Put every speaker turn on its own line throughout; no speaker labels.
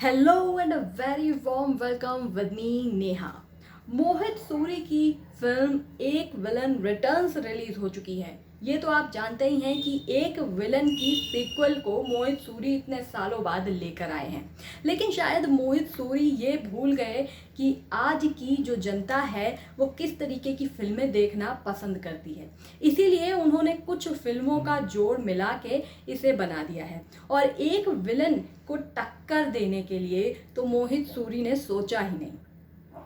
Hello and a very warm welcome with me Neha. मोहित सूरी की film एक villain returns release हो चुकी है। ये तो आप जानते ही हैं कि एक विलन की सीक्वल को मोहित सूरी इतने सालों बाद लेकर आए हैं, लेकिन शायद मोहित सूरी ये भूल गए कि आज की जो जनता है वो किस तरीके की फिल्में देखना पसंद करती है। इसीलिए उन्होंने कुछ फिल्मों का जोड़ मिला के इसे बना दिया है और एक विलन को टक्कर देने के लिए तो मोहित सूरी ने सोचा ही नहीं।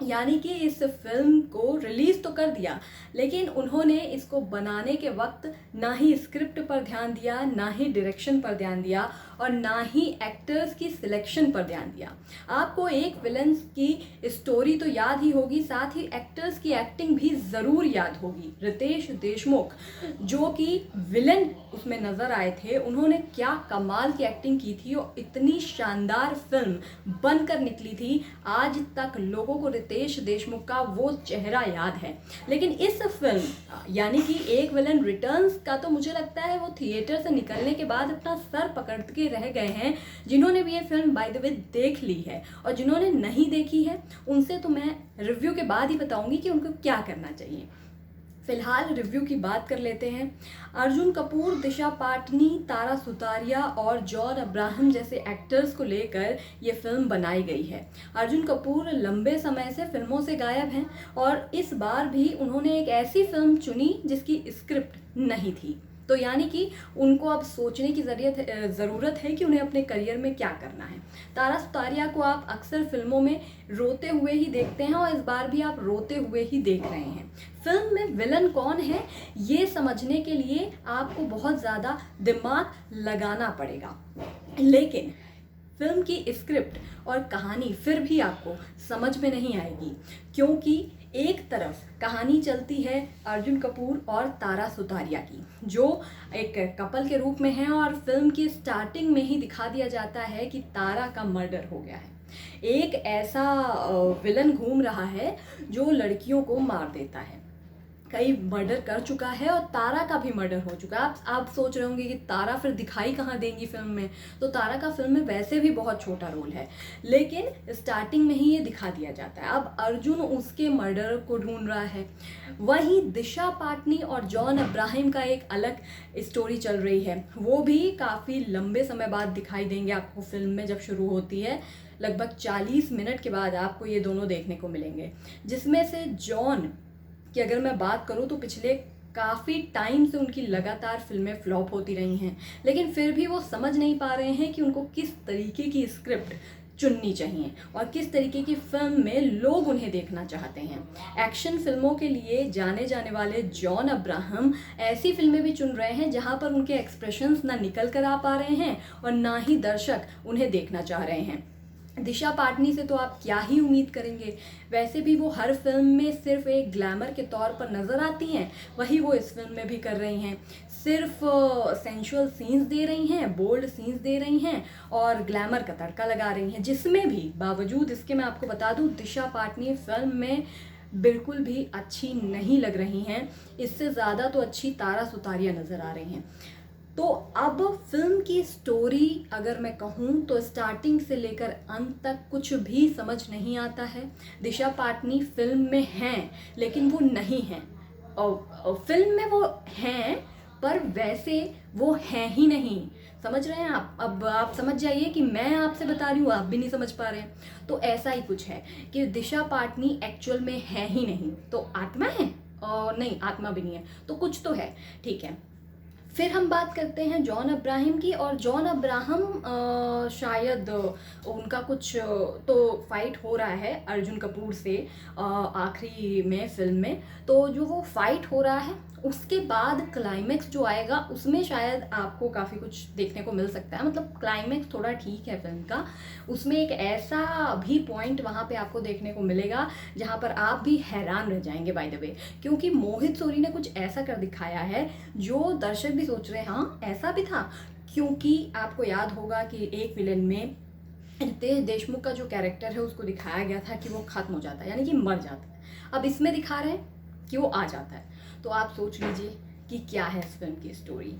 यानी कि इस फिल्म को रिलीज तो कर दिया, लेकिन उन्होंने इसको बनाने के वक्त ना ही स्क्रिप्ट पर ध्यान दिया, ना ही डायरेक्शन पर ध्यान दिया और ना ही एक्टर्स की सिलेक्शन पर ध्यान दिया। आपको एक विलन की स्टोरी तो याद ही होगी, साथ ही एक्टर्स की एक्टिंग भी ज़रूर याद होगी। रितेश देशमुख जो कि विलन उसमें नज़र आए थे, उन्होंने क्या कमाल की एक्टिंग की थी और इतनी शानदार फिल्म बनकर निकली थी। आज तक लोगों को रितेश देशमुख का वो चेहरा याद है। लेकिन इस फिल्म यानी कि एक विलन रिटर्न्स का तो मुझे लगता है वो थिएटर से निकलने के बाद अपना सर पकड़ के रह गए हैं। जिन्होंने भी ये फिल्म बाय द वे देख ली है और जिन्होंने नहीं देखी है उनसे तो मैं रिव्यू के बाद ही बताऊंगी कि उनको क्या करना चाहिए। फिलहाल रिव्यू की बात कर लेते हैं। अर्जुन कपूर, दिशा पाटनी, तारा सुतारिया और जॉन अब्राहम जैसे एक्टर्स को लेकर ये फिल्म बनाई गई है। अर्जुन कपूर लंबे समय से फिल्मों से गायब हैं और इस बार भी उन्होंने एक ऐसी फिल्म चुनी जिसकी स्क्रिप्ट नहीं थी। तो यानी कि उनको अब सोचने की ज़रूरत है कि उन्हें अपने करियर में क्या करना है। तारा सुतारिया को आप अक्सर फिल्मों में रोते हुए ही देखते हैं और इस बार भी आप रोते हुए ही देख रहे हैं। फिल्म में विलन कौन है ये समझने के लिए आपको बहुत ज़्यादा दिमाग लगाना पड़ेगा, लेकिन फिल्म की स्क्रिप्ट और कहानी फिर भी आपको समझ में नहीं आएगी, क्योंकि एक तरफ कहानी चलती है अर्जुन कपूर और तारा सुतारिया की, जो एक कपल के रूप में है और फिल्म की स्टार्टिंग में ही दिखा दिया जाता है कि तारा का मर्डर हो गया है। एक ऐसा विलन घूम रहा है जो लड़कियों को मार देता है, कई मर्डर कर चुका है और तारा का भी मर्डर हो चुका है। आप सोच रहे होंगे कि तारा फिर दिखाई कहाँ देंगी फिल्म में, तो तारा का फिल्म में वैसे भी बहुत छोटा रोल है, लेकिन स्टार्टिंग में ही ये दिखा दिया जाता है। अब अर्जुन उसके मर्डर को ढूंढ रहा है। वहीं दिशा पाटनी और जॉन अब्राहम का एक अलग स्टोरी चल रही है, वो भी काफ़ी लंबे समय बाद दिखाई देंगे आपको फिल्म में। जब शुरू होती है लगभग 40 मिनट के बाद आपको ये दोनों देखने को मिलेंगे, जिसमें से जॉन कि अगर मैं बात करूं तो पिछले काफ़ी टाइम से उनकी लगातार फिल्में फ्लॉप होती रही हैं, लेकिन फिर भी वो समझ नहीं पा रहे हैं कि उनको किस तरीके की स्क्रिप्ट चुननी चाहिए और किस तरीके की फिल्म में लोग उन्हें देखना चाहते हैं। एक्शन फिल्मों के लिए जाने जाने वाले जॉन अब्राहम ऐसी फिल्में भी चुन रहे हैं जहां पर उनके एक्सप्रेशंस ना निकल कर आ पा रहे हैं और ना ही दर्शक उन्हें देखना चाह रहे हैं। दिशा पाटनी से तो आप क्या ही उम्मीद करेंगे, वैसे भी वो हर फिल्म में सिर्फ एक ग्लैमर के तौर पर नज़र आती हैं, वही वो इस फिल्म में भी कर रही हैं। सिर्फ सेंशुअल सीन्स दे रही हैं, बोल्ड सीन्स दे रही हैं और ग्लैमर का तड़का लगा रही हैं, जिसमें भी बावजूद इसके मैं आपको बता दूं दिशा पाटनी फिल्म में बिल्कुल भी अच्छी नहीं लग रही हैं। इससे ज़्यादा तो अच्छी तारा सुतारिया नज़र आ रही हैं। तो अब फिल्म की स्टोरी अगर मैं कहूँ तो स्टार्टिंग से लेकर अंत तक कुछ भी समझ नहीं आता है। दिशा पाटनी फिल्म में हैं लेकिन वो नहीं हैं, और फिल्म में वो हैं पर वैसे वो हैं ही नहीं। समझ रहे हैं आप? अब आप समझ जाइए कि मैं आपसे बता रही हूँ, आप भी नहीं समझ पा रहे हैं। तो ऐसा ही कुछ है कि दिशा पाटनी एक्चुअल में है ही नहीं। तो आत्मा है और नहीं, आत्मा भी नहीं है, तो कुछ तो है, ठीक है। फिर हम बात करते हैं जॉन अब्राहम की, और जॉन अब्राहम शायद उनका कुछ तो फाइट हो रहा है अर्जुन कपूर से आखिरी में फिल्म में। तो जो वो फाइट हो रहा है उसके बाद क्लाइमेक्स जो आएगा उसमें शायद आपको काफ़ी कुछ देखने को मिल सकता है। मतलब क्लाइमेक्स थोड़ा ठीक है फिल्म का, उसमें एक ऐसा भी पॉइंट वहाँ पे आपको देखने को मिलेगा जहाँ पर आप भी हैरान रह जाएंगे बाय द वे, क्योंकि मोहित सूरी ने कुछ ऐसा कर दिखाया है जो दर्शक भी सोच रहे हैं हाँ ऐसा भी था। क्योंकि आपको याद होगा कि एक विलन में रितेश देशमुख का जो कैरेक्टर है उसको दिखाया गया था कि वो खत्म हो जाता है, यानी कि मर जाता है। अब इसमें दिखा रहे हैं कि वो आ जाता है। तो आप सोच लीजिए कि क्या है इस फिल्म की स्टोरी।